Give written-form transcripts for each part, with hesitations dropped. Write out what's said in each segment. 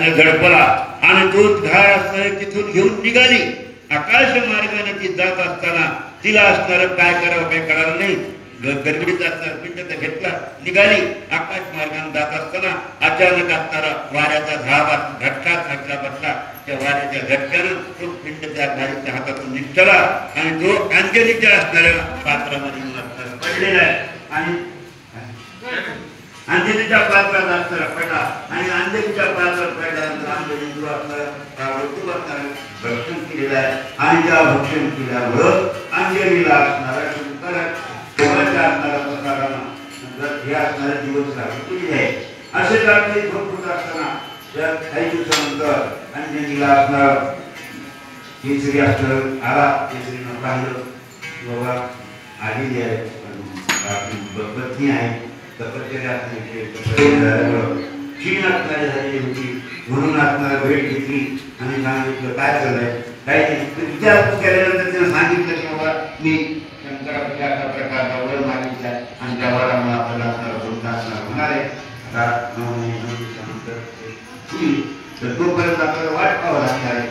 गाडीनं धडपला आणि दूध घाळ असणारे तिथून घेऊन निघाली. आकाश मार्गाने ती जात असताना तिला असणार काय करावं काही कळालं नाही. गर्दीचा असणार पिंड घेतला निघाली. आकाश मार्गाने जात असताना अचानक असणारा वाऱ्याचा झटका खटला बसला. त्या वाऱ्याच्या झटक्यानं तो पिंड त्या गाडीच्या हातातून निघतला आणि तो अंजलीच्या असणाऱ्या पात्रामध्ये पडलेला आहे. आणि अंजलीच्या पात्रात असणारा पडला आणि अंजलीच्या पात्रात पडल्यानंतर अंजली जो असणारा भक्षण केलेलं आहे. आणि त्या भक्षण केल्यामुळं अंजलीला असणारा हे असणारे दिवस केलेले आहे. असे आपले भरपूर असताना काही दिवसानंतर अंजलीला असणार केसरी असणार आला. केसरीनं पाहिलं बाबा आलेली आहे आपली पत्नी आहे. तपश्चर्या क्षीण असणारी झालेली होती म्हणून असणारा भेट घेतली आणि सांगितलं काय चाललंय काय विचारपूस केल्यानंतर त्यानं सांगितलं की बाबा मी शंकराच्या अशा प्रकारचा वर मागितला आणि त्या वरामुळे आपल्याला असणार होणार आहे. आता 9 महिन्यानंतर तर तोपर्यंत आपल्याला वाट पाहावं लागणार आहे.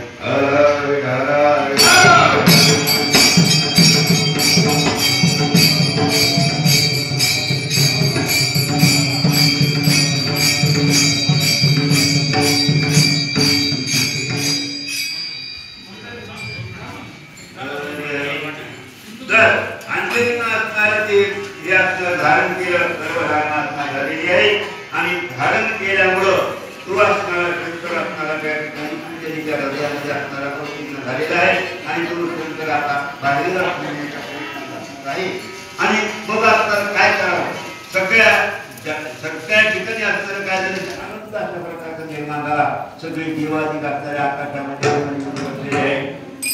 धारण केलं सर्वधारणा झालेली आहे आणि धारण केल्यामुळं तो असणारा शंकर असणारा त्या ठिकाणी अंजलीच्या हृदयामध्ये असणारा पूर्ण झालेला आहे आणि तो शंकर आता बाहेर आहे. आणि मग असताना काय करावं सगळ्या ठिकाणी असणारं काय झालं आनंद अशा प्रकारचा निर्माण झाला. सगळे देवाधिक असणाऱ्या आकाशामध्ये बसलेले आहे.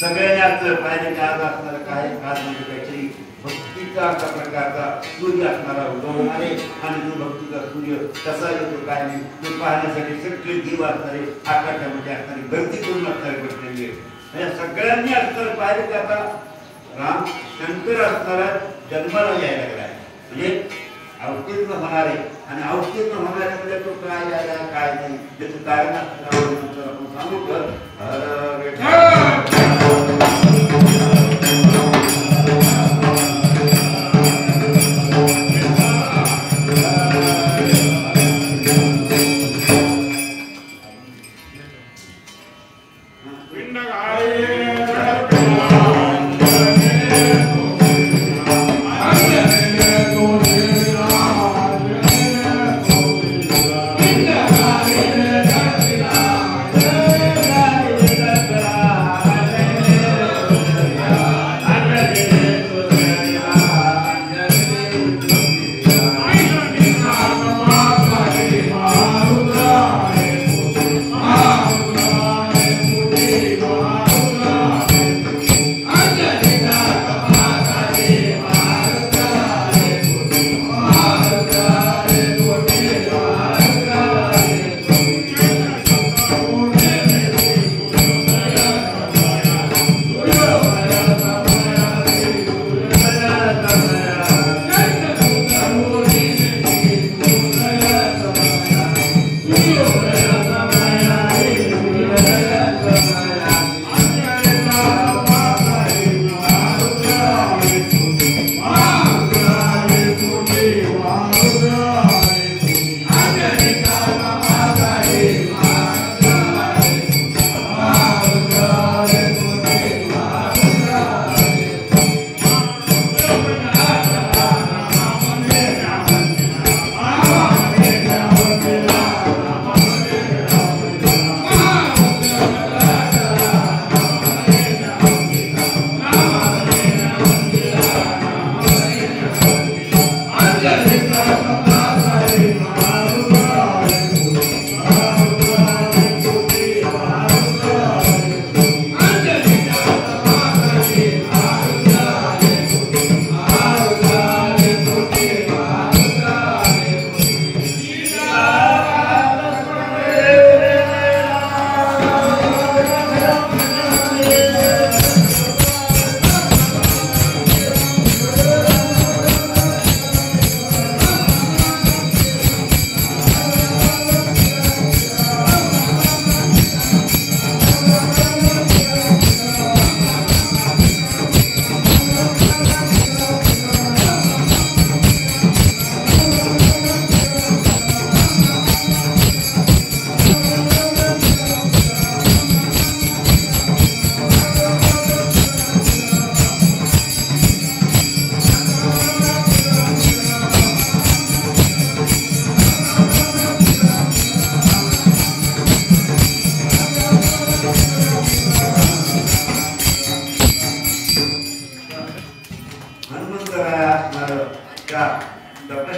सगळ्यांनी असलं पाहिजे की आज असणारं काय आज म्हणजे काहीतरी भक्तीचा अशा प्रकारचा सूर्य असणारा उगवणार आहे आणि जो भक्तीचा सूर्य कसा येतो काय नाही तो पाहण्यासाठी सगळे जीव असणारे आकाशामध्ये असणारी गर्दी करून असणारे बसलेली आहे. या सगळ्यांनी असणारं पाहिजे की आता राम शंकर असणारा जन्माला यायला लागला आहे म्हणजे अवतीर्ण होणार आहे. आणि अवतीर्ण होणारे म्हणजे तो काय यायला काय नाही त्याचं कारण असणार आपण सांगू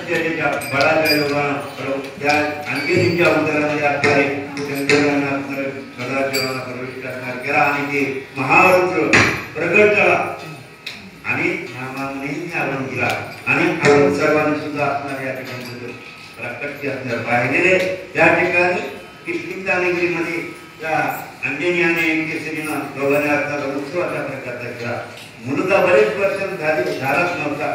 तपश्चर्येच्या बळाच्या योगानं त्या अंगेरीच्या उदरामध्ये असणारे चंद्रांना असणारे सदाशिवांना प्रविष्ट असणार केला आणि ते महारुद्र प्रगट झाला आणि नामानेही आगमन केला आणि आपण सर्वांनी सुद्धा असणार या ठिकाणी प्रकट असणार पाहिलेले त्या ठिकाणी किष्किंधा नगरीमध्ये त्या अंजनी आणि केसरीनं दोघांनी असणारा उत्सवाच्या प्रकारचा केला. मुलगा बरेच वर्ष झालाच नव्हता.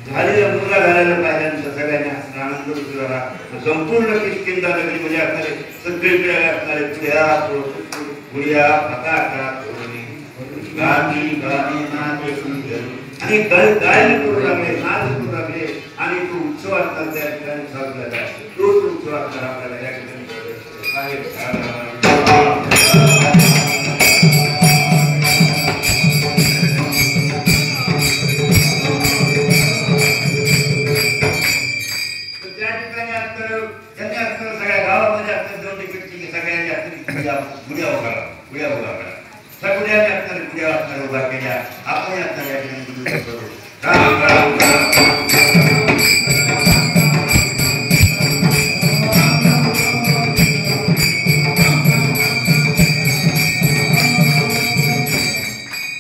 झालेला मुलगा झालेला पाहिल्यानंतर सगळ्यांनी आनंद उत्सव संपूर्ण किष्किंधा नगरीमध्ये असणारे सगळीकडे असणारे पुड्या फटाका गाणी गाणी नाच आणि गायन करू लागले, नाच करू लागले आणि तो उत्सव असणार त्या ठिकाणी साजरा झाला. तोच उत्सव असणार आपल्याला या ठिकाणी सगळ्या गावामध्ये असतात दोन ठिकाणी सगळ्यांनी गुड्या उभा करा सगळ्यांनी असणारे गुड्या असणारे उभा केल्या. आपण असणार या ठिकाणी करू राम राम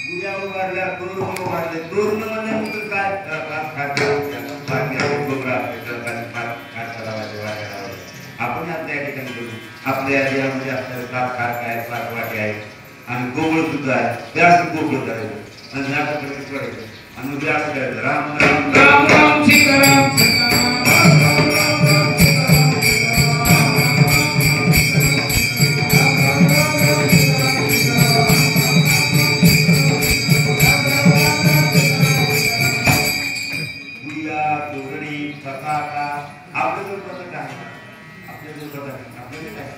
गुड्या उभारल्या तोरण उभारले. तोरण म्हणजे काय आपण त्या ठिकाणी करू. आपल्या यामध्ये असणारे कारखाने आहेत, पाठवाटे आहेत आणि गोवळ सुद्धा आहे. जास्त गोवळ करायचं आणि ह्या प्रकारे करायचं आणि उद्या असं करायचं राम राम राम राम सीताराम गुडिया तोरणी पताका आपलं जो पताका आहे आपल्या जो पताका आपल्याला काय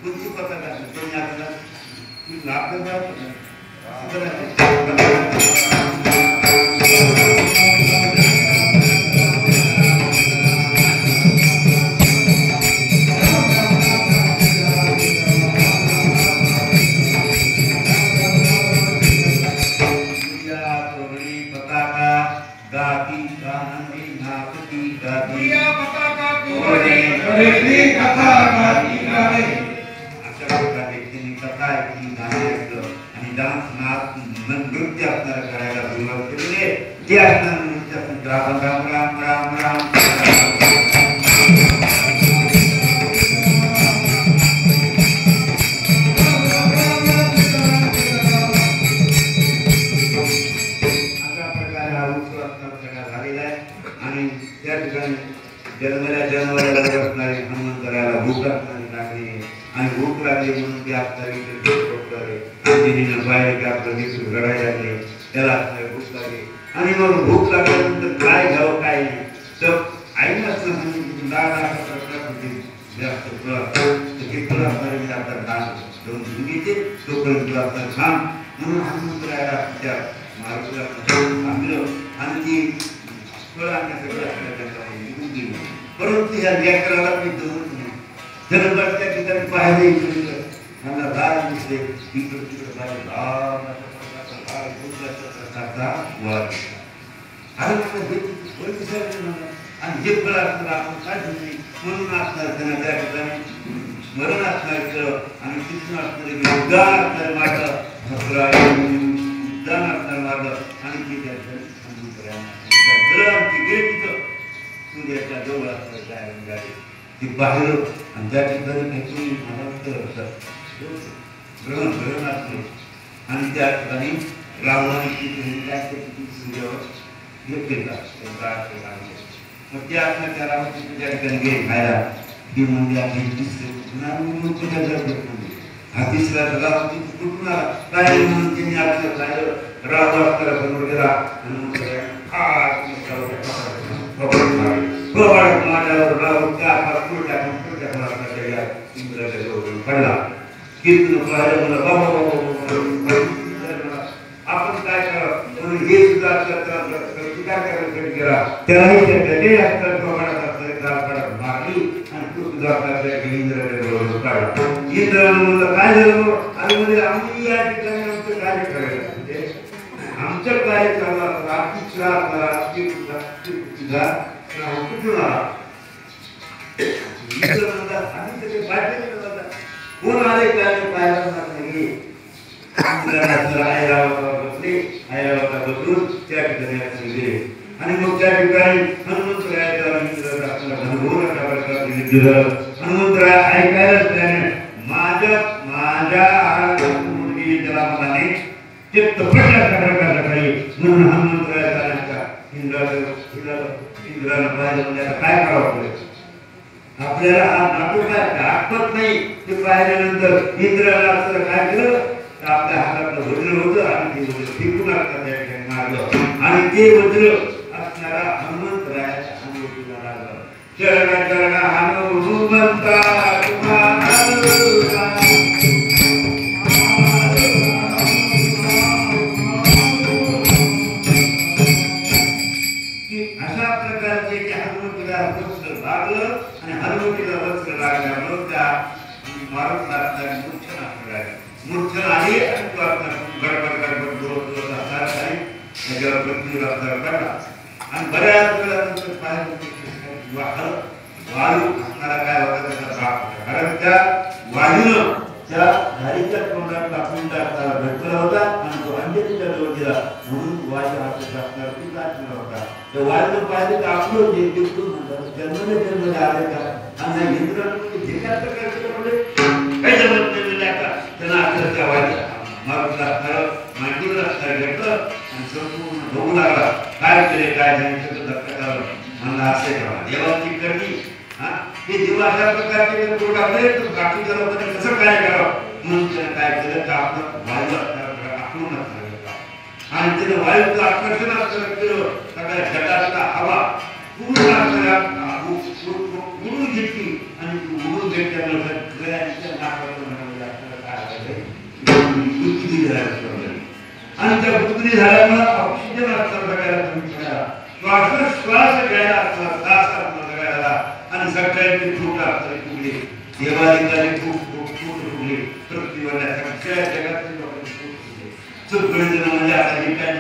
कोणती पताका कोणी आपल्याला नृत्य असणार करायला सुरुवात केली. ते असणार नृत्य राम राम राम राम राम अशा प्रकारे हा उत्सव असणार सगळा झालेला आहे. आणि त्या ठिकाणी जन्मल्या असणारे हनुमंतराला भूक असणारी लागली आणि भूक लागली म्हणून ते असणारी अंजनीनं पाहिलं की आपलं लेकरू रडायला लागले, त्याला भूक लागली आणि मग भूक लागल्यानंतर काय घ्यावं काय नाही तर आईनं असं जास्त फळ असणारे मी आता दान दोन घेऊन घेते तोपर्यंत आपलं छान म्हणून हनुमंतराला त्या मारुतीला सांगलं आणि ती फळ आणण्यासाठी आपल्याला निघून गेली. परंतु ह्या लेकराला मी जमत नाही. जन्मभर त्या ठिकाणी पाहायला मला दार दिसले इकडे तिकडे पाहिजे आणि जे फळ असणार आपण काय म्हणून असणार त्यांना त्या ठिकाणी स्मरण असणार आणि कृष्ण असणारे उद्दान असणार माझं उद्दान असणार माझं आणि ते त्या ठिकाणी आमची गेट तिथं सूर्याच्या जवळ असणार जायला निघाले ती बाहेर आणि त्या ठिकाणी काहीतरी मला ग्रहण असते आणि त्या ठिकाणी रावणाने सूर्यावर हे केला मग ते असणार त्या रावणाची त्या ठिकाणी गेले खायला ती म्हणजे आपली हा तिसरा रावण कुठून आला काय म्हणून त्यांनी आपलं काय राव असताना समोर गेला पडला आपण काय करा हे सुद्धा त्यालाही मारली आणि तो सुद्धा इंद्राला म्हणलं काय झालं आणि म्हणजे आम्ही या ठिकाणी आमचं कार्य करायला म्हणजे आमचं कार्य चालू असतं आर्थिक सुद्धा कुठून आला कोण आले काय पाहायला नाही आईला बसून त्या ठिकाणी गेले आणि मग त्या ठिकाणी हनुमंतराय ऐकायलाच त्याने माझ्या मुलगी ज्याला मनाने ते तपस्या करण्याचा काही म्हणून हनुमंतराय जाण्याचा इंद्राला पाहिलं म्हणजे आता काय करावं आपल्याला हा नाटो काय आठवत नाही ते पाहिल्यानंतर इंद्राला असं काय केलं आपल्या हातातलं वज्र होतं आणि ते वज्र फेकून असतात त्या ठिकाणी मारलं आणि ते वज्र असणारा हनुमंतरायाच्या हनुवटीला लागलं चरण चरण हनुमंता अशा प्रकारचे की हनुमंतीला वस्त्र लागलं आणि हनुमंतीला वस्त्र लागल्यामुळे त्या मारून लागणारी मूर्छन आली आणि तो आपला गडबड जोर असणार आणि त्याच्यावर पृथ्वीवर अवतार काढला आणि बऱ्याच वेळानंतर पाहिलं वायू असणारा काय होता त्याचा भाग होता कारण त्या वायूनं त्या झाडीच्या तोंडात टाकून टाकताना भेटला होता आणि तो अंजलीच्या जवळ गेला म्हणून वायू हातात असणार ती टाकणार होता त्या वायूनं पाहिलं तर आपलं जे तिकडून म्हणतात जन्मले आले का आणि इंद्राने जे काय प्रकार केलं म्हणजे काही जमत नाही आता त्यांना आपल्या त्या वायूला मारून टाकणार मांडीवर असणार घेतलं आणि संपूर्ण बघू लागला काय केले काय नाही सगळं धक्का म्हणला असे करा देवाची करणी हे देवा अशा प्रकारचे गोड आपले बाकीच्या लोकांनी कसं काय करावं म्हणून त्याने काय केलं तर आपलं वायू आक्रमण आणि त्याने वायूचं आकर्षण केलं सगळ्या जगातला हवा पूर्ण उडून घेतली आणि उडून घेतल्यामुळे सगळ्यांच्या नाकातून आणि त्या बुद्धी झाल्यामुळे ऑक्सिजन असतं सगळ्याला श्वास घ्यायला असतं श्वास जगायला आणि सगळ्यांची फूट असतात फुगली देवाधिकारी खूप फुगली पृथ्वीवरल्या सगळ्या जगातली लोकांची फूट फुगली सगळे जण म्हणजे आता हे काय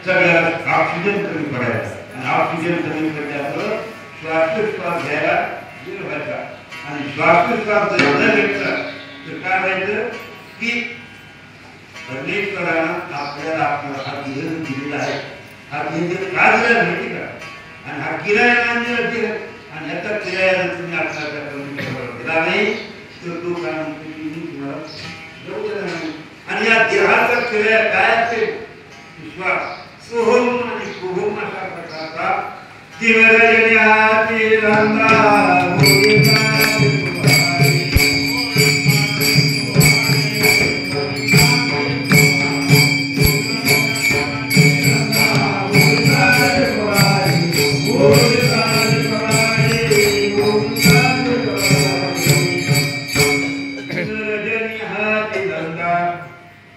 सगळ्या ऑक्सिजन कमी पडायचा आणि ऑक्सिजन कमी पडल्यामुळे श्वासोच्छ्वास घ्यायला व्हायचा आणि श्वासोच्छ्वास जर न घेतला तर काय व्हायचं की परमेश्वरानं आपल्याला आपला हा देह दिलेला आहे हा देह काय दिला माहिती का आणि हा किरायानं दिला आणि याचा किरायानं तुम्ही आपल्याला परमेश्वराला दिला नाही तर तो काय तुम्हाला जाऊ देणार नाही आणि या देहाचा किराया काय असेल विश्वास सोहम आणि कुहम अशा प्रकारचा दिवरजन्याती रंगा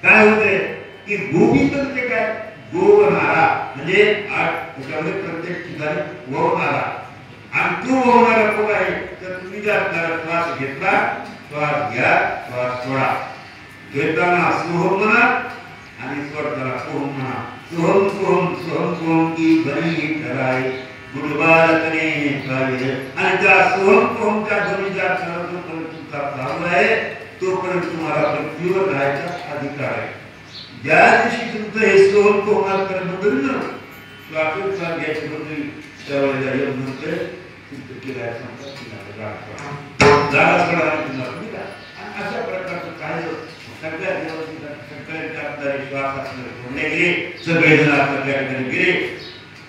काय होते की गोविंद म्हणजे काय गोवणारा म्हणजे त्याच्यामध्ये प्रत्येक ठिकाणी वहणारा आणि तो वहणारा कोण आहे तर तुम्ही जर श्वास घेतला श्वास घ्या श्वास सोडा घेताना सोहम म्हणा आणि सोडताना सोहम म्हणा सोहम सोहम सोहम सोहम की बनी ठराय गुणबालकने पाहिजे आणि त्या सोहम सोहमच्या ध्वनीच्या तुमचा चालू आहे तोपर्यंत तुम्हाला पृथ्वीवर राहायचा अधिकार आहे ज्या दिवशी तुमचं हे सोहम सोहमात करणं बंद श्वासोच्छ्वास घ्यायची होती त्यावेळेला येऊन म्हणतोय सिद्ध केलं आहे अशा प्रकारचं काय सगळ्या देवाच्या सगळ्यांच्या आपल्याला श्वास असणारे सोडले गेले सगळेजण आपल्या त्या ठिकाणी गेले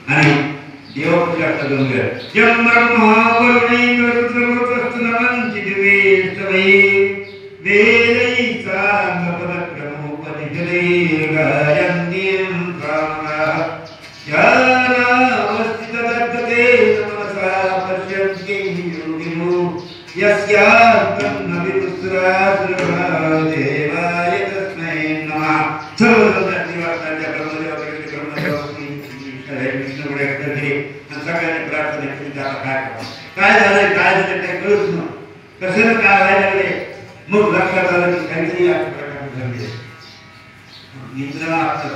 आणि देवाच्या करून गेले यम ब्रह्मावरुणी रुद्रवस्तुनमंति दिवे सवै वेदैसा नपदक्रमोपनिषदे गायन्तीं कामनाः यानावस्थितदग्धते मनसा पश्यन्ति योगिनो यस्यान्तं न विदुस्रासुरः देवाय तस्मै नमः सर्वदेवाच्या ब्रह्मदेवाकडे सगळ्यांनी प्रार्थना केली त्याला काय झालंय काय झालं काय कळूच न कशाला काय व्हायला लागले मग लक्षात आलं की काहीतरी या प्रकारे झाले इंद्राचं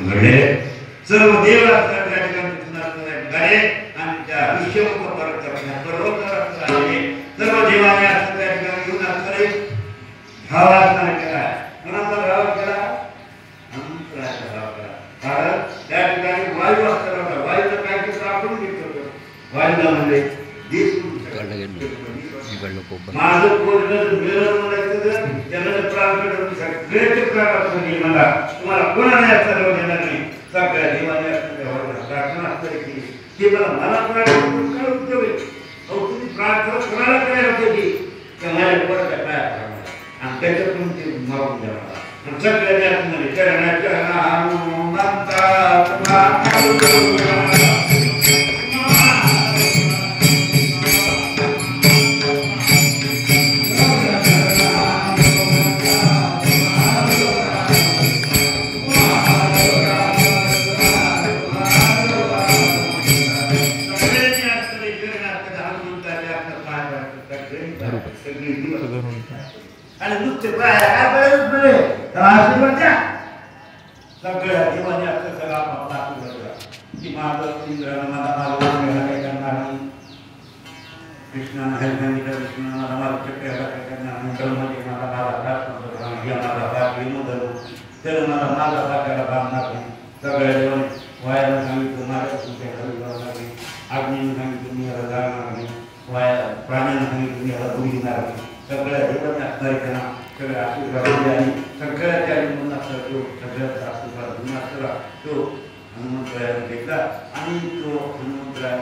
घडले सर्व देव असतात त्या ठिकाणी आणि त्या विश्वमुख परत सर्व देवाने असतात त्या ठिकाणी घेऊन असणारे भावा केला कोणाचा भाव केला अंतराचा भाव केला कारण त्या ठिकाणी वायू असताना होता वायूला काय केलं आपण घेतलं होतं वायूला म्हणजे माझं पोरगं मिळवलं म्हणायचं त्यांना प्राण सगळ्याचे प्राण मला तुम्हाला कोणाला सर्व देणार नाही सगळ्या देवाने प्रार्थना केली ते मला प्राण काय उपयोग आहे तुम्ही प्रार्थना कोणाला काय होते की माझ्या पोराच्या काय आणि त्याच्यातून ते मारून द्या मला सगळ्या चरणाच्या आणि नुसते आशीर्वाद द्या सगळ्या देवाने असं सगळा की माझं इंद्रानं मला काही करणार नाही कृष्णानं हे सांगितलं कृष्णानं मला चक्राला काही करणार नाही मध्ये मला तर मला माझा भाग्याला बांधणार नाही सगळ्या देवाने वायाला सांगितलं माझ्या तुमच्या घरी जाणार नाही अग्नीनं सांगितलं मी याला जाणार नाही प्राण्यानं सांगितलं मी याला धुळी घेणार नाही सगळ्या देवाने असणारे त्यांना सगळ्या आशीर्वाद आणि सगळ्याच्या म्हणून असला तो सगळ्याचा आशीर्वाद घेऊन असला तो हनुमंतरायाने घेतला आणि तो हनुमंतराय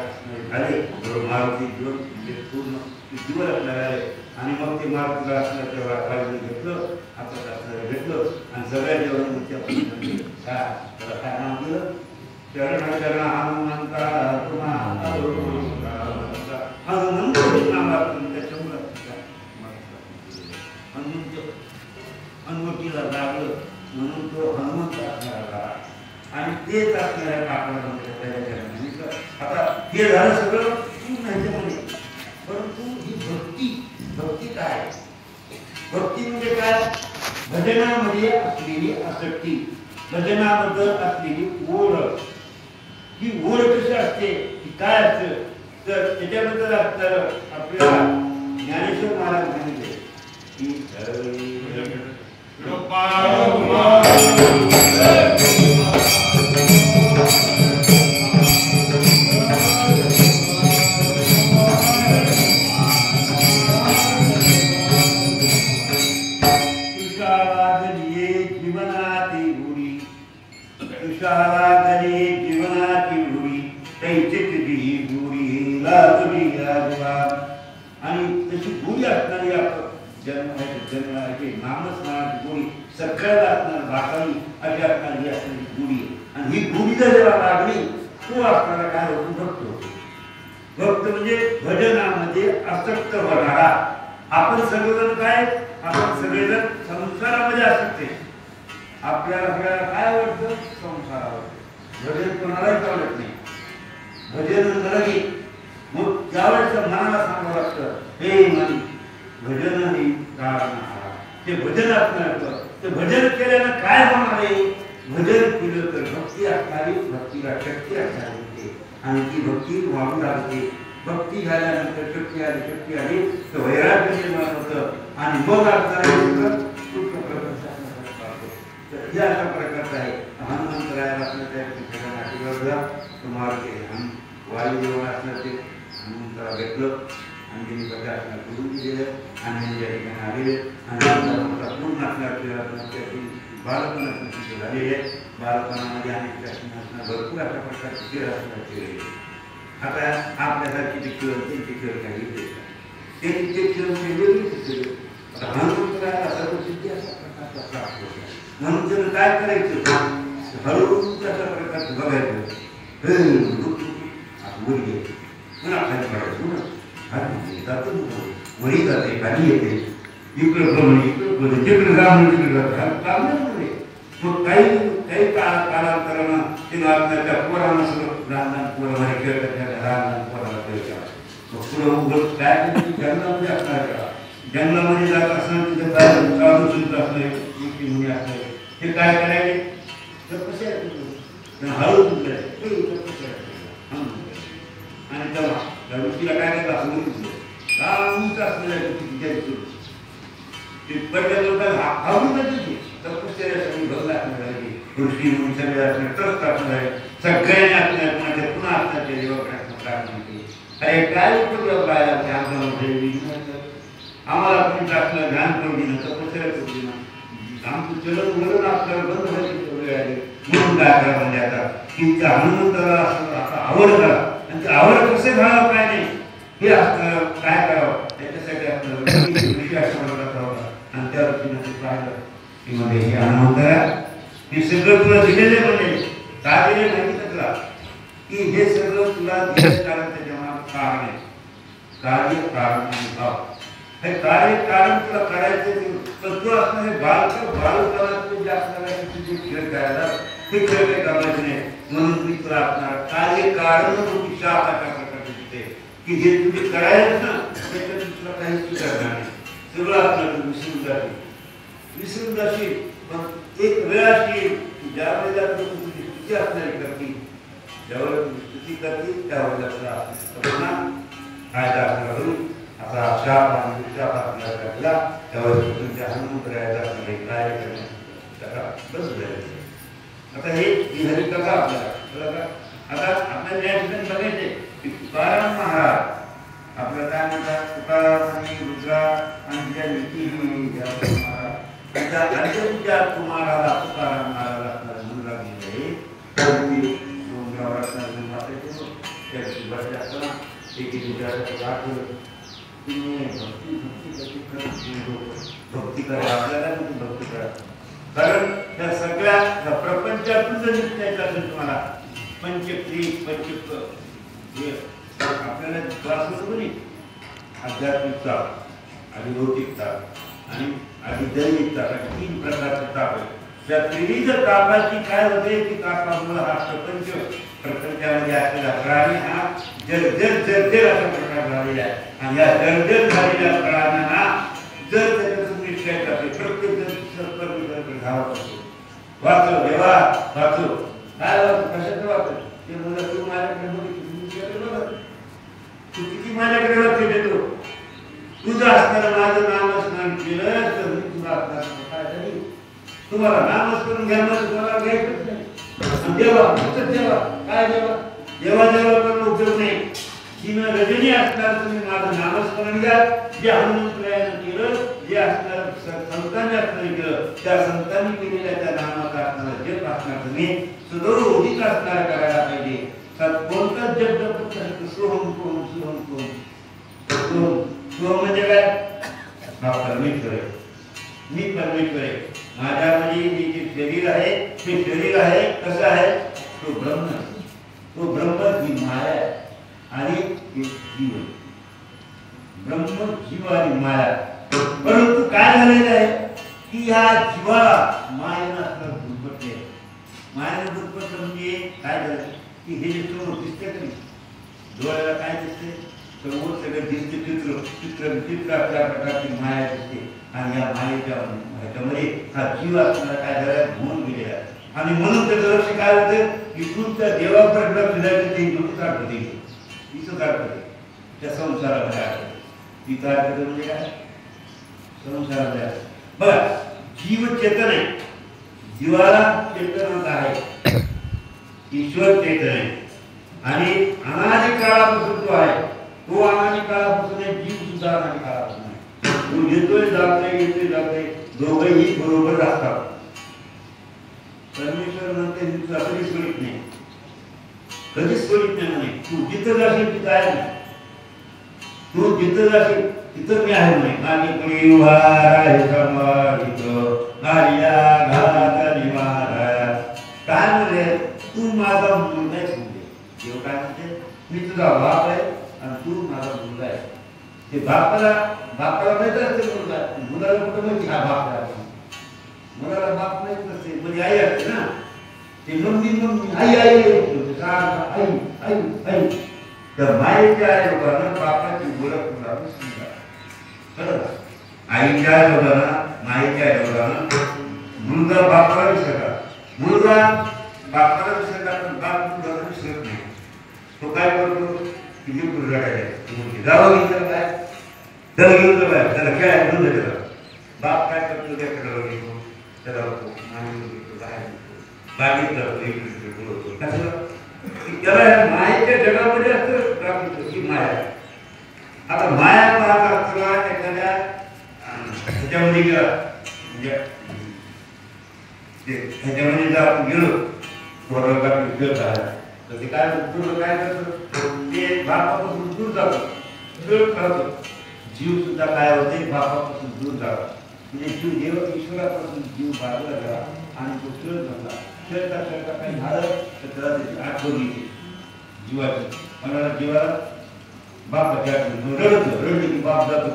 झाले मारुती जीवन म्हणजे पूर्ण जीवन आपल्याला आले आणि मग ते मारुतीला असलं तेव्हा काळजी घेतलं आपण असणारे घेतलं आणि सगळ्या देवाने काय नाव दिलं चरण चरण हनुमंता हनुमंत नावातून त्याच्यामुळं हनुमतीला लागलं म्हणून तो हनुमंत असणारा आणि तेच असणाऱ्या काकणाला आता हे झालं सगळं पूर्ण ह्याच्यामध्ये परंतु ही भक्ती काय भक्ती म्हणजे काय भजनामध्ये असलेली आसक्ती भजनाबद्दल असलेली ओढ ही ओढ कशी असते की काय असतं तर त्याच्याबद्दल असतं आपल्याला ज्ञानेश्वर महाराज सांगितले की जीवनाची रुढी तैचित गुढी लागली आणि तशी गुढी असणारी जन्माची नामस्मरणाची गुढी सगळ्याला असणार भाकरी अशी असणारी असणारी गुढी आणि ही गुढी जर जेव्हा लागली तो असणारा काय होतो भक्त होतो भक्त म्हणजे भजनामध्ये आसक्त होणारा आपण सगळेजण काय आपण सगळेजण संसारामध्ये आसक्त आहे आपल्याला सगळ्याला काय आवडतं संसार आवडतं भजन कोणालाच आवडत नाही भजन झालं की मग त्यावेळेस मनाला सांगावं लागतं हे मन भजन ही कारण ते भजन असणार ते भजन केल्यानं काय होणार आहे भजन केलं तर भक्ती असणारी भक्तीला शक्ती असणारी होते आणि ती भक्ती वाढू लागते भक्ती झाल्यानंतर शक्ती आली तर वैराग्य निर्माण होतं आणि मग असणारे हे अशा प्रकारचं आहे हनुमंतरायाला असलं त्या तुम्हाला वायुदेव असलं ते हनुमंतराव घेतलं आणि त्यांनी प्रकाश करून दिलेलं आणि त्या ठिकाणी आलेले आणि पूर्ण असणार बालपण असणं झालेले बालपणामध्ये अनेक असणं भरपूर अशा प्रकारचे खेळ असणार खेळ आता आपल्यासारखे जे खेळ त्यांचे खेळ काही त्यांनी ते खेळ वेगळे आता हनुमंतरायाला सर्व सिद्धी अशा प्रकारचा प्राप्त होता म्हणून त्यानं काय करायचं हळूहळू अशा प्रकारचं बघायचं वर घ्यायचं पुन्हा खाली पडायचं पुन्हा जातं वरी जाते खाली येते इकडं प्रमाणे इकडं तिकडे जाऊन तिकडे जातं काम नाही मग काही कालांतरानं तिनं आपल्या पोरांना सगळं लहान लहान पोरामध्ये खेळतात लहान लहान पोराला खेळतात मग पुढं उघड काय जंगलामध्ये असणार का जंगलामध्ये जात असताना तिथं काय साधू सुद्धा असणार ऋषी मुनी असले ते काय करायचे तपस्या हळू तुटले आणि तेव्हा त्या ऋषीला काय करायचं असं उंच असलेल्या पडल्या लोकांना हळू नाही तपस्यासाठी भरला ऋषी मुनी सगळे असणे ट्रस्ट असणार सगळ्यांनी असणार पुन्हा असणार ते देवाकडे प्रार्थना केली अरे काय उपयोग काय आम्हाला कोणी टाकलं ज्ञान करून दिलं तपस्या करून दिलं आमचं चलन म्हणून आपल्याला बंद व्हायची वेळ आली म्हणून काय करा म्हणजे आता की त्या हनुमंताला आता आवड करा आणि ते आवड कसं घालावं काय नाही हे असतं काय करावं त्याच्यासाठी आपल्याला आणि त्या ऋषीनं ते पाहिलं की म्हणजे हे हनुमंतरा हे सगळं तुला दिलेले म्हणजे का दिले माहिती का तुला की हे सगळं तुला दिलं कारण त्याच्या मनात कारण आहे कार्य कारण आणि भाव हे कार्य कारण तुला करायचं तत्व असणारे बालकाला जे असणारे तुझे खेळ करायला ते खेळ काही करायचे नाही म्हणून मी तुला असणार कार्य कारण तुझी शाखा प्रकारचे दिसते की जे तुम्ही करायचं ना त्याच्यात तुला काहीच करणार नाही सगळं असणार विसरून जाशील पण एक वेळ अशी ज्या वेळेला तुझी स्तुती असणारी करतील ज्यावेळेला तुम्ही स्तुती करतील त्यावेळेला तुला फायदा असणार होईल आता शाप आणि शाप आपल्याला लागला त्यावेळेस तुमच्या हनुमंत राहायचा असणारे कार्य करण्याचा बंद झाले आता हे हरिकथा आपल्याला बरोबर आता आपल्याला या ठिकाणी बघायचे की तुकाराम महाराज आपल्याला काय म्हणतात तुकाराम आणि रुद्रा आणि ज्या नीती त्यांच्या कुमाराला तुकाराम महाराज असणारा मुलगा गेले डोंगरावर असणारे मातेचे त्याची बसले असताना एक भक्ती करा आपल्याला भक्ती करा कारण त्या सगळ्या प्रपंचातून जर निघायचं असेल तुम्हाला पंचक्री आपल्याला त्रास होतो नाही आध्यात्मिकता आणि भौतिकता आणि दैविकता तीन प्रकारचे ताप आहेत त्या त्रिविध तापाची काय होते की तापामुळे हा प्रपंचामध्ये असलेला प्राणी हा जर्जर अशा प्रकार झालेला आहे आणि या जर्जर झालेल्या प्राण्यांना जर त्याच्यातून निष्ठायचं असेल प्रत्येक जण धावत असतो वाचव देवा वाचव काय वाचव कशाचं वाचव ते मुलं तू माझ्याकडे बघ तू किती माझ्याकडे लक्ष देतो तुझं असताना माझं नामस्मरण केलं तर मी तुला असताना तुम्हाला नामस्मरण घ्यायला तुम्हाला घ्यायचंच नाही देवा फक्त देवा काय देवा देवा करून उपयोग नाही तिनं रजनी असणार तुम्ही माझं नामस्मरण घ्या जे हनुमंतरायानं केलं जे असणार संतांनी असणार केलं त्या संतांनी केलेल्या त्या नामाचा असणारा जप असणार तुम्ही सुदोधिक असणार करायला पाहिजे कोणताच जप जप सोहम कोण म्हणजे काय हा परमेश्वर आहे मी परमेश्वर आहे माझ्यामध्ये हे जे शरीर आहे ते शरीर आहे कसं आहे तो ब्रह्म ही माया आहे आणि जीव ब्रह्म जीव आणि माया परंतु काय झालेलं आहे की या जीवाला मायेनं असणार दुर्पटले मायेनं दुर्पटलं म्हणजे काय झालं की हे जे समोर दिसते का डोळ्याला काय दिसते समोर सगळं दिसते चित्र आपल्या प्रकारची माया दिसते आणि या मायेच्या ह्याच्यामध्ये हा जीव असणारा काय झाला होऊन गेलेला आणि म्हणून त्याचं लक्ष काय होतं इथून त्या देवापर्यंत फिरायचं ते इथून काढते इथं काढते त्या संसारामध्ये आहे इथं काढते म्हणजे काय संसारामध्ये आहे बघा जीव चेतन आहे जीवाला चेतन आहे ईश्वर चेतन आहे आणि अनादी काळापासून तो आहे तो अनादी काळापासून आहे जीव सुद्धा अनादी काळापासून आहे तो येतोय जातोय दोघंही बरोबर असतात परमेश्वर म्हणते तुझा कधीच सोडित नाही म्हणे तू जिथं जाशील तिथं आहे ना तू जिथं जाशील तिथं मी आहे म्हणे माझी पुढे उभा आहे समाधित नारिया घात निवारा काय म्हणे तू माझा मुलगा आहेस म्हणजे देव काय म्हणते मी तुझा बाप आहे आणि तू माझा मुलगा आहे ते बापाला माहित असते मुलाला कुठं माहिती हा बाप आहे मुलाला बाप माहित नसते म्हणजे आई असते ना ते मम्मी आई त्या माईच्या आई लोकांना बापाची ओळख आईच्या लोकांना माईच्या आई लोकांना मुलगा बापाला विसरला, मुलगा बापाला विसरला, पण बाप मुलाला विसरत नाही. तो काय करतो, किती पुरगाड्या जावं विचार काय त्याला घेऊन जाऊ, त्याला खेळायला घेऊन जायचं. बाप काय करतो, त्या खेळावर घेतो, त्याला बागेत जातो, त्याला मायेच्या जगामध्ये असं की माया. आता माया पाहत असताना एखाद्या ह्याच्यामध्ये म्हणजे ह्याच्यामध्ये जर आपण गेलो तर ते काय काय करतो, ते बापापासून दूर जातो, दूर करतो. जीव सुद्धा काय होते, बापापासून दूर जातो. म्हणजे जीव देव ईश्वरापासून जीव बाजूला गेला आणि तो खेळत बसला. खेळता खेळता काही झालं तर त्याला त्याची आठवण येते जीवाची. मला जीवाला बापाची आठवण रडली की बाप जातो.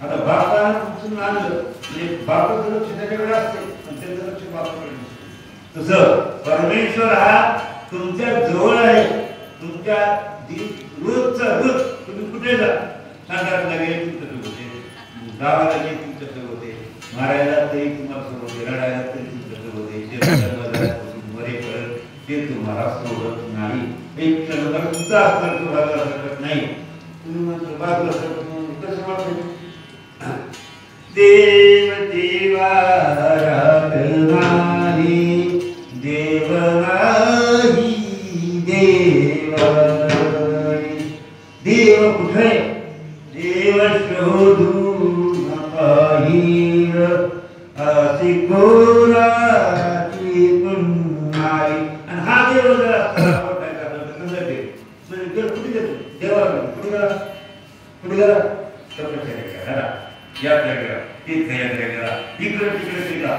आता बापाला उचलून आणलं म्हणजे बापाचं लक्ष त्याच्याकडे असते आणि त्याचं लक्ष बापाकडे नसते. तसं परमेश्वर हा तुमच्या जवळ आहे. तुमच्या रोजचा रोज तुम्ही कुठे जा, सांगायला गेले तुमच्यासोबत होते, गावाला गेले तुमच्यासोबत होते, मारायला तरी तुम्हाला सोबत होते, रडायला तरी तुमच्यासोबत होते, मरेपर्यंत ते तुम्हाला सोडत नाही. एक क्षणभर सुद्धा असतात तो बाजूला सरकत नाही. तुम्ही म्हणतो बाजूला सरकून कसं वाटतं, देव देवा राधनारी देव नाही देवा. देव कुठे, देव शोधून पाहिल असे कोराची पुन्हाई. आणि हा देव जर असताना कुठे गेलो देवाला कुठे गेला, कुठे गेला तपश्चर्या यात्रा करा, तीर्थयात्रा करा, इकडे तिकडे केला.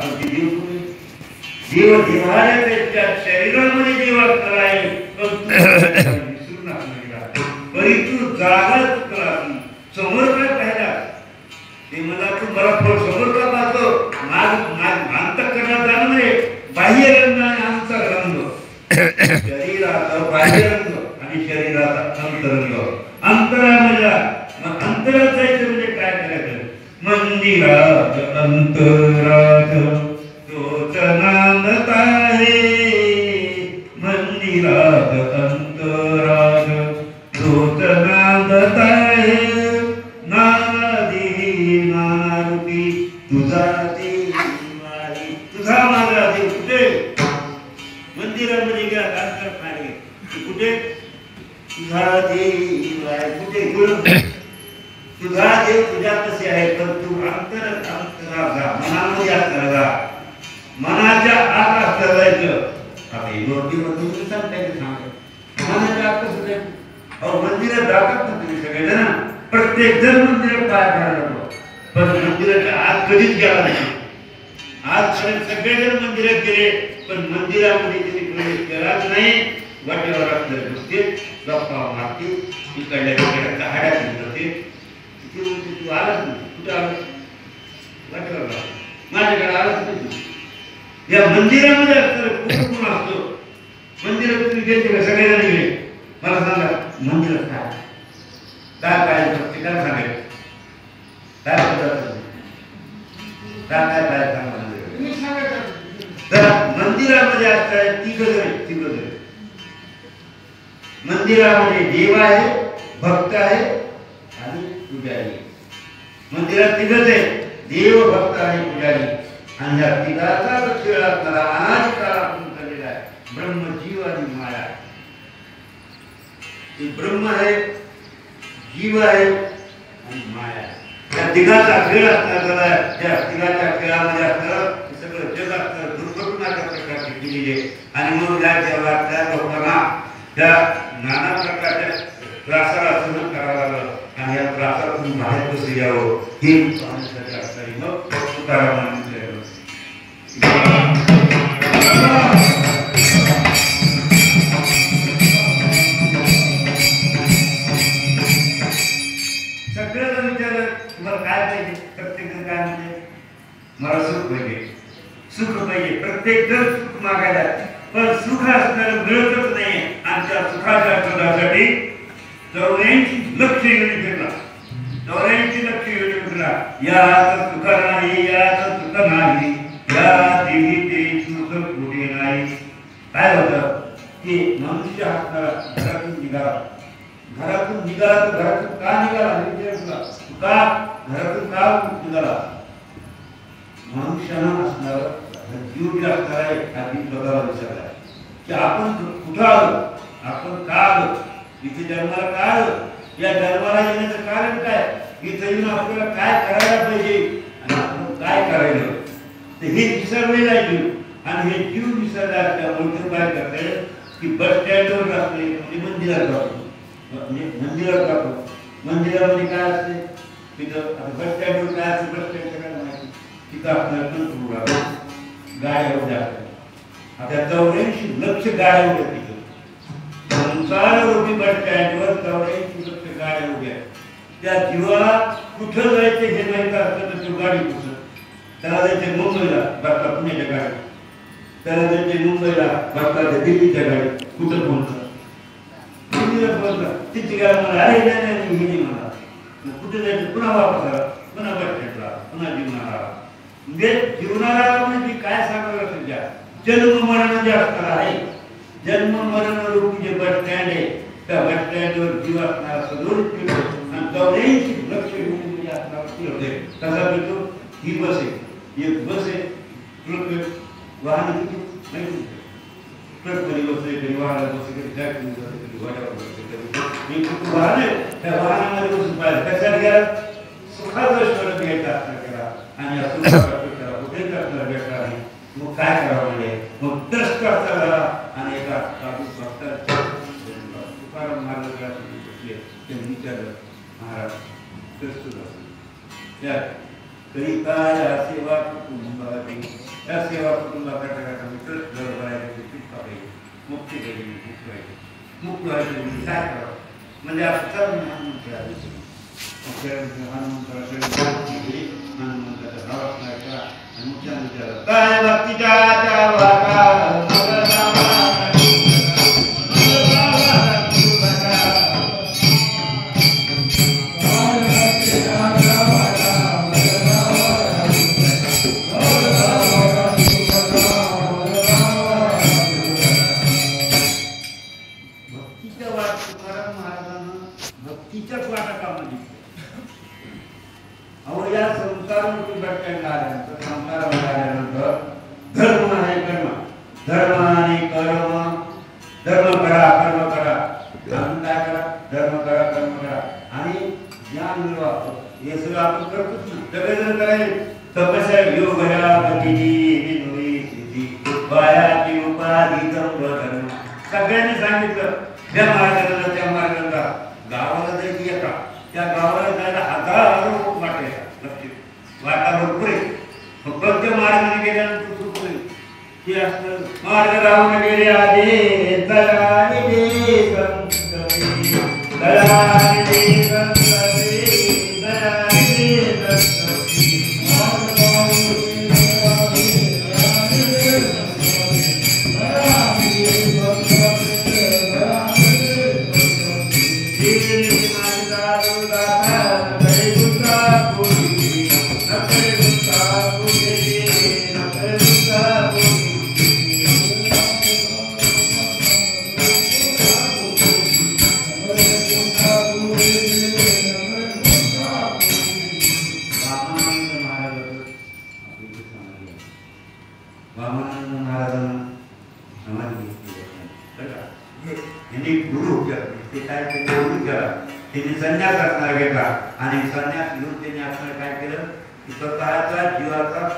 देव देवालयाच्या शरीरामध्ये देवा कराय विसरू नका. परंतु जागा चुकला, समोर काय पाहिला ते मला तू मला समोर का पाहतो. अंतःकरणात जाणं म्हणजे बाह्य रंग आणि अंतरंग. शरीराचा बाह्य रंग आणि शरीराचा अंतरंग. अंतरामध्ये अंतरात जायचं म्हणजे काय करायचं, मंदिरात अंतरात तोच नांदत आहे. मंदिरात अंतरात तोच नांदत आहे. नादी नारूपी तुझा देवारी, तुझा माझा देव कुठे, मंदिरामध्ये गेला अंतर पाहिजे कुठे, तुझा देव आहे कुठे, तुझा देव तुझ्या कसे आहे. तर तू अंतरात जा, मनामध्ये असताना जा, मनाच्या आत असता जायचं. आता ही नोटीमध्ये सांगतायचं सांगा मनाच्या आत कसं जायचं. अहो मंदिरात जातात ना तुम्ही सगळेजण, प्रत्येक जण मंदिरात पाय पडायला लागतो, पण मंदिराच्या आत कधीच गेला नाही. आजपर्यंत सगळेजण मंदिरात गेले पण मंदिरामध्ये त्यांनी प्रवेश केलाच नाही. वाटेवर असले नुसते गप्पा मारते, इकडल्या तिकडच्या हाड्या फिरते. तू आलाच नाही, कुठे आलास, वाटेवर माझ्याकडे आलाच नाही. या मंदिरामध्ये असताना खूप कोण असतो. मंदिरात तुम्ही गेले का, सगळेजण गेले, मला सांगा मंदिरात काय काय काय प्रत्येकाला सांगायचं काय पदार्थ काय काय काय सांगा मंदिरामध्ये असतात तिघ जण. मंदिरामध्ये देव आहे, भक्त आहे आणि पुजारी. मंदिरात तिघच आहे, देव भक्त आणि पुजारी. आणि या तिघाचा खेळ असणारा अनाज काळापासून चाललेला आहे ब्रह्म, जीव आणि माया. ब्रह्म आहे, जीव आहे आणि माया. त्या तिघाचा खेळ असणारा, त्या तिघाच्या खेळामध्ये असणारं सगळं जग असणार दुर्घटनाच्या प्रकारची केलेली आहे. आणि मग त्या जगात त्या लोकांना त्या नाना प्रकारच्या त्रासाला सहन करावं लागलं. आणि या त्रासातून बाहेर कसं यावं हे पाहण्यासाठी असणारी मग तुकारामांनी सगळ्याला विचारलं तुम्हाला काय पाहिजे. प्रत्येक जण काय म्हणते, मला सुख पाहिजे, सुख पाहिजे. प्रत्येक जण सुख मागायला, पण सुख असणारं मिळतच नाही. आणि त्या सुखाच्या शोधासाठी 84 लक्ष योनी फिरला, 84 लक्ष योनी फिरला. याच सुख नाही, याच सुख नाही. मनुष्य असणारा घरातून निघाला तर घरातून का निघाला का घरातून का निघाला मनुष्यानं असणारा जीव असणारा आधी स्वतःला विचारला की आपण कुठं आलो आपण का आलो इथे जन्माला का आलो या जन्माला येण्याचं कारण काय इथे येऊन आपल्याला काय करायला पाहिजे आणि आपण काय करायला तर हे विसरलेलं आहे जीव आणि हे जीव विसरला असल्यामुळे काय करते की बस स्टँडवर असते म्हणजे मंदिरात जातो म्हणजे मंदिरात जातो मंदिरामध्ये काय असते तिथं बस स्टँडवर काय असते बस स्टँडचं काय माहिती तिथं आपल्याला कंट्रोल गाड्या उद्या असतात आता 84 लक्ष गाड्या उद्या तिथं संसाररूपी बस स्टँडवर 84 लक्ष गाड्या उद्या त्या जीवाला कुठं जायचं हे माहित असतं तर तो गाडी कुठं त्याला जायचे मुंबईला बसला पुण्याच्या गाडी त्याला जायचे मुंबईला बसला दिल्लीच्या गाडी कुठं पोहोचला दिल्लीला पोहोचला तिची गाडी मला अरे नाही हे नाही मला कुठे जायचं पुन्हा वापस आला पुन्हा बस स्टँडला पुन्हा जीवनाला म्हणजे जीवनाला म्हणजे काय सांगायला असेल त्या जन्म मरण जे असणार आहे जन्म मरण रूपी जे बस स्टँड आहे त्या बस स्टँडवर जीव असणारा सदोर आणि 84 लक्ष म्हणजे असणारा फिरते तसा तो ही बस आहे एक बस आहे ट्रक वाहन नाही ट्रक मध्ये बसले कधी वाहनात बसले कधी ट्रॅक्टरमध्ये बसले कधी गाड्यावर बसले कधी एक वाहन आहे त्या वाहनामध्ये बसून पाहिजे कशाला गेला सुखाचं स्वर्ग घ्यायचं असणार केला आणि या सुखाचं त्याला कुठे करणार भेटणार नाही मग काय करावं म्हणजे मग त्रस्त झाला आणि एका तुकाराम महाराज त्यांनी विचारलं महाराज त्रस्त झालं त्या करिता या सेवा कुटुंबाची या सेवा कुटुंबाकरता त्रस्त झालं पाहिजे मुक्ती पाहिजे मुक्त व्हायचं म्हणजे काय करावं म्हणजे आपलं हनुमंताच्या भावात नाही आणि मुख्यानं विचारलं काय भक्तीच्या वाटा सगळ्यांनी सांगितलं त्या मार्गाला त्या मार्गाला गावाला जायची एका त्या गावाला जायला हजारो वाटा वाटा भरपूर आहे फक्त मार्गाने गेल्यानंतर सुरू होईल ते असतं मार्ग राहून गेले आधी दयाने दे संतती दयाने दे संतती दयाने दे संतती संन्यास असणार घेतला आणि संन्यास घेऊन त्यांनी असणार काय केलं की स्वतःच्या जीवाचा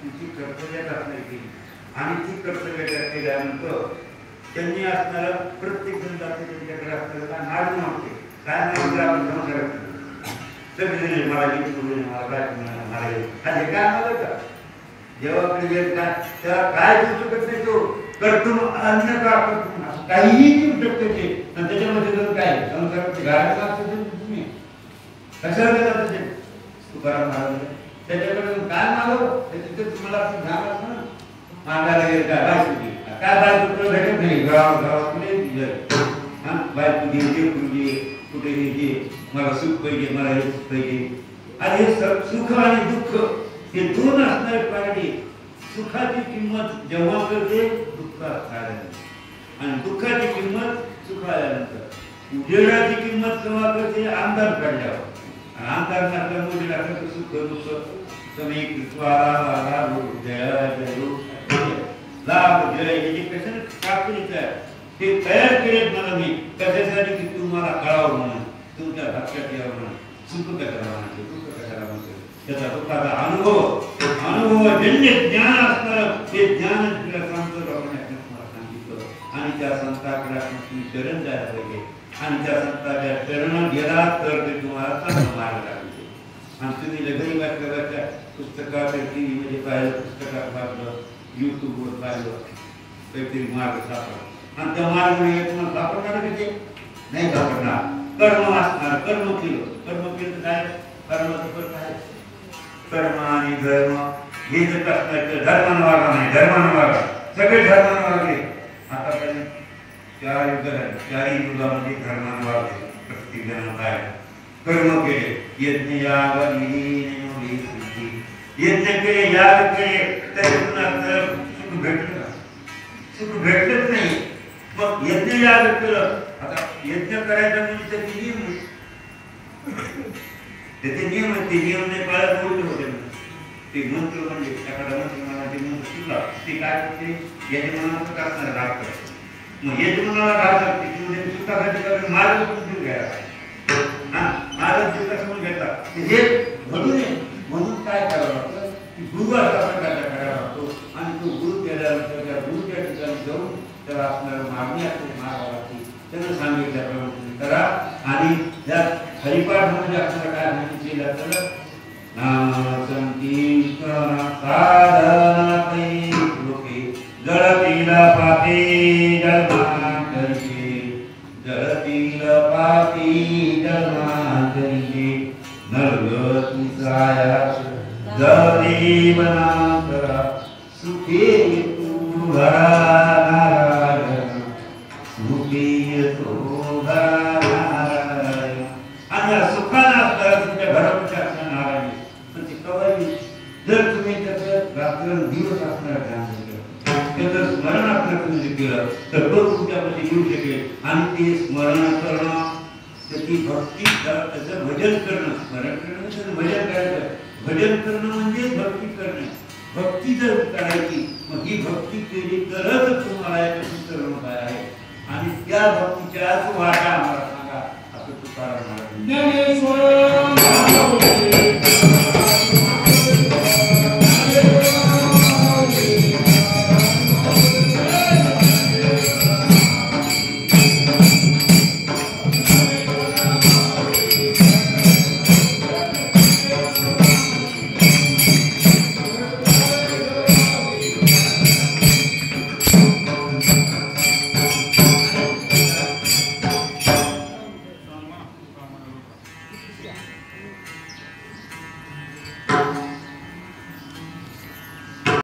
तिची कर्तव्यात असणार केली आणि ती कर्तव्य केल्यानंतर त्यांनी असणार प्रत्येक जण जाते त्यांच्याकडे असणार नाग मागते काय मागितलं आपण संसारात सगळे मला मला काय मला हा जे काय मागत का जेव्हा काय तेव्हा काय देऊ शकत नाही तो कर्तुम अन्य का काहीही देऊ शकते ते आणि त्याच्यामध्ये काय संसाराची गाडी मागते तुम्ही कशाला देतात ते तुकाराम महाराज त्याच्याकडे काय मागव तिथे तुम्हाला असं ध्यान असतं ना मागायला गेलं काय बायको तुला भेटत नाही गावात कुठे बायको घे कुठे घे मला सुख पाहिजे मला हे सुख पाहिजे आणि हे सुख आणि दुःख हे दोन असणारे पाहिजे सुखाची किंमत जेव्हा करते दुःख असणार आणि दुःखाची किंमत सुख आल्यानंतर उजेडाची किंमत केव्हा करते अंधार काढल्यावर अंधार नसल्यामुळे उजेड असं सुख दुःख तुम्ही लाभ जय हे जे कशाने कापणीचं आहे ते तयार केलेत मला मी कशासाठी की तुम्हाला कळावं म्हणून तुमच्या लक्षात यावं म्हणून सुख कशाला म्हणायचं दुःख कशाला म्हणतो त्याचा दुःखाचा अनुभवजन्य ज्ञान असणारं ते ज्ञान तुला सांगतो डॉक्टरने मला सांगितलं आणि त्या संताकडे तुम्ही शरण जायला पाहिजे आणि त्या संताच्या शरण गेला तर ते तुम्हाला चांगलं मार्ग लागते आणि तुम्ही लगेच वाचल्याच्या पुस्तकात टी व्हीमध्ये पाहिलं पुस्तकात वाचलं यूट्यूबवर पाहिलं काहीतरी मार्ग सापडला आणि त्या मार्गाने तुम्हाला सापडणार कसे नाही सापडणार कर्म असणार कर्म केलं काय कर्माचं फळ काय कर्म आणि धर्म हे जे असणार धर्मानं वागा नाही धर्मानं वागा सगळे धर्मानं वागले आतापर्यंत चारही युगामध्ये धर्मानं वागले प्रत्येक जण काय कर्म केले यज्ञ याग यज्ञ केले याग केले तर सुख भेटलं सुख भेटलंच नाही मग यज्ञ याग केलं आता यज्ञ करायचा म्हणजे त्याचे नियम त्याचे नियम ते नियम नाही पाळत उलट होते ते मंत्र म्हणजे एखादा मंत्र मला ते मंत्र शिकला ते काय करते यजमानाचं असणार राग करते मग यजमानाला राग करते म्हणजे सुखासाठी मार्ग समजून घ्यायला मार्ग समजून घेतात हे घडून म्हणून काय करावं लागतं की गुरु अशा प्रकारचा करावा लागतो आणि तो गुरु केल्यानंतर त्या गुरुच्या ठिकाणी जाऊन त्याला आपल्याला मागणी असते मागावं लागते त्यानं सांगितल्याप्रमाणे करा आणि त्या हरिपाठामध्ये आपल्याला काय माहिती केलं नाम संकीर्तन साधनापै लोके जळतील पापी जन्मांतरिके जळतील पापी जन्मांतरिके नरगती सायास जदेवनांतरा सुखे तू नारायण सुखे तो नारायण आणि सुखानं असणारा तुमच्या घरामध्ये असणारा नारायण पण ते कवाई जर तुम्ही त्याचं रात्र दिवस असणारा ध्यान केलं त्याचं स्मरण असणार तुम्ही केलं तर तो तुमच्यामध्ये येऊ शकेल आणि ते स्मरण करणं त्याची भक्ती त्याचं भजन करणं स्मरण करणं त्याचं भजन करायचं भजन करणं म्हणजे भक्ती करणे भक्ती जर करायची मग ही भक्ती केली तरच तुम्हाला याच्यातून करणं काय आहे आणि त्या भक्तीच्याच वाटा आम्हाला सांगा असं तुकाराम